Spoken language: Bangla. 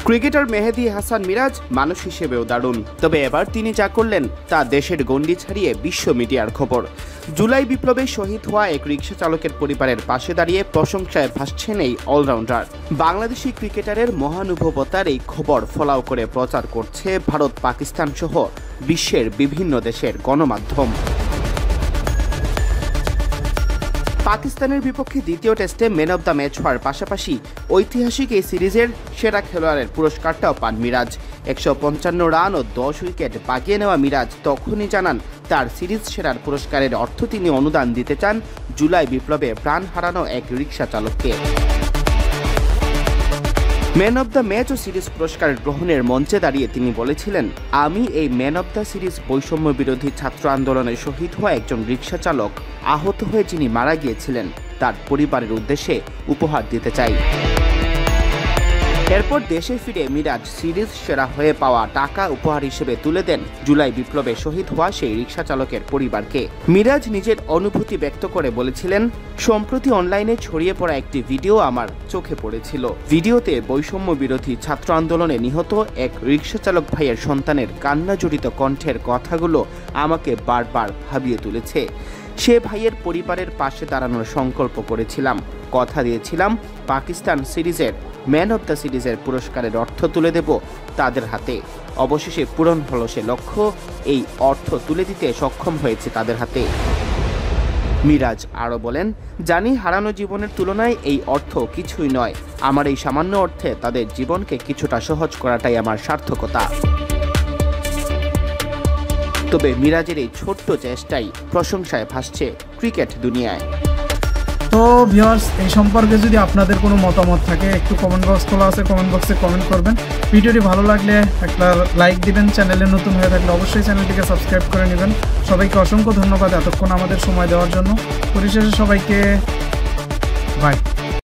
ক্রিকেটার মেহেদী হাসান মিরাজ মানুষ হিসেবেও দারুণ, তবে এবার তিনি যা করলেন তা দেশের গণ্ডি ছাড়িয়ে বিশ্ব মিডিয়ার খবর। জুলাই বিপ্লবে শহীদ হওয়া এক রিকশা চালকের পরিবারের পাশে দাঁড়িয়ে প্রশংসায় ভাসছেন এই অলরাউন্ডার। বাংলাদেশি ক্রিকেটারের মহানুভবতার এই খবর ফলাও করে প্রচার করছে ভারত, পাকিস্তান সহ বিশ্বের বিভিন্ন দেশের গণমাধ্যম। পাকিস্তানের বিপক্ষে দ্বিতীয় টেস্টে ম্যান অব দ্য ম্যাচ হওয়ার পাশাপাশি ঐতিহাসিক এই সিরিজের সেরা খেলোয়াড়ের পুরস্কারটাও পান মিরাজ। 155 রান ও 10 উইকেট বাগিয়ে নেওয়া মিরাজ তখনই জানান তার সিরিজ সেরার পুরস্কারের অর্থ তিনি অনুদান দিতে চান জুলাই বিপ্লবে প্রাণ হারানো এক রিকশা চালককে। ম্যান অব দ্য ম্যাচ ও সিরিজ পুরস্কার গ্রহণের মঞ্চে দাঁড়িয়ে তিনি বলেছিলেন, আমি এই ম্যান অব দ্য সিরিজ বৈষম্য বিরোধী ছাত্র আন্দোলনে শহীদ হওয়া একজন রিকশা চালক আহত হয়ে যিনি মারা গিয়েছিলেন তার পরিবারের উদ্দেশ্যে উপহার দিতে চাই। এরপর দেশে ফিরে মিরাজ সিরিজ সেরা হয়ে পাওয়া টাকা উপহার হিসেবে তুলে দেন জুলাই বিপ্লবে শহীদ হওয়া সেই রিকশা চালকের পরিবারকে। মিরাজ নিজের অনুভূতি ব্যক্ত করে বলেছিলেন, সম্প্রতি অনলাইনে ছড়িয়ে পড়া একটি ভিডিও আমার চোখে পড়েছিল। ভিডিওতে বৈষম্য বিরোধী ছাত্র আন্দোলনে নিহত এক রিকশা চালক ভাইয়ের সন্তানের কান্না জড়িত কণ্ঠের কথাগুলো আমাকে বারবার ভাবিয়ে তুলেছে। সে ভাইয়ের পরিবারের পাশে দাঁড়ানোর সংকল্প করেছিলাম, কথা দিয়েছিলাম পাকিস্তান সিরিজের ম্যান অব দ্য সিরিজের পুরস্কারের অর্থ তুলে দেব তাদের হাতে। অবশেষে পূরণ হলো সে লক্ষ্য, এই অর্থ তুলে দিতে সক্ষম হয়েছে তাদের হাতে। মিরাজ আরও বলেন, জানি হারানো জীবনের তুলনায় এই অর্থ কিছুই নয়। আমার এই সামান্য অর্থে তাদের জীবনকে কিছুটা সহজ করাটাই আমার সার্থকতা। তবে মিরাজের এই ছোট্ট চেষ্টাই প্রশংসায় ভাসছে ক্রিকেট দুনিয়ায়। তো ভিউয়ার্স, এই সম্পর্কে যদি আপনাদের কোনো মতামত থাকে একটু কমেন্ট বক্স খোলা আছে, কমেন্ট বক্সে কমেন্ট করবেন। ভিডিওটি ভালো লাগলে একটা লাইক দিবেন, চ্যানেলে নতুন হয়ে থাকলে অবশ্যই চ্যানেলটিকে সাবস্ক্রাইব করে নেবেন। সবাইকে অসংখ্য ধন্যবাদ এতক্ষণ আমাদের সময় দেওয়ার জন্য। পরিশেষে সবাইকে বাই।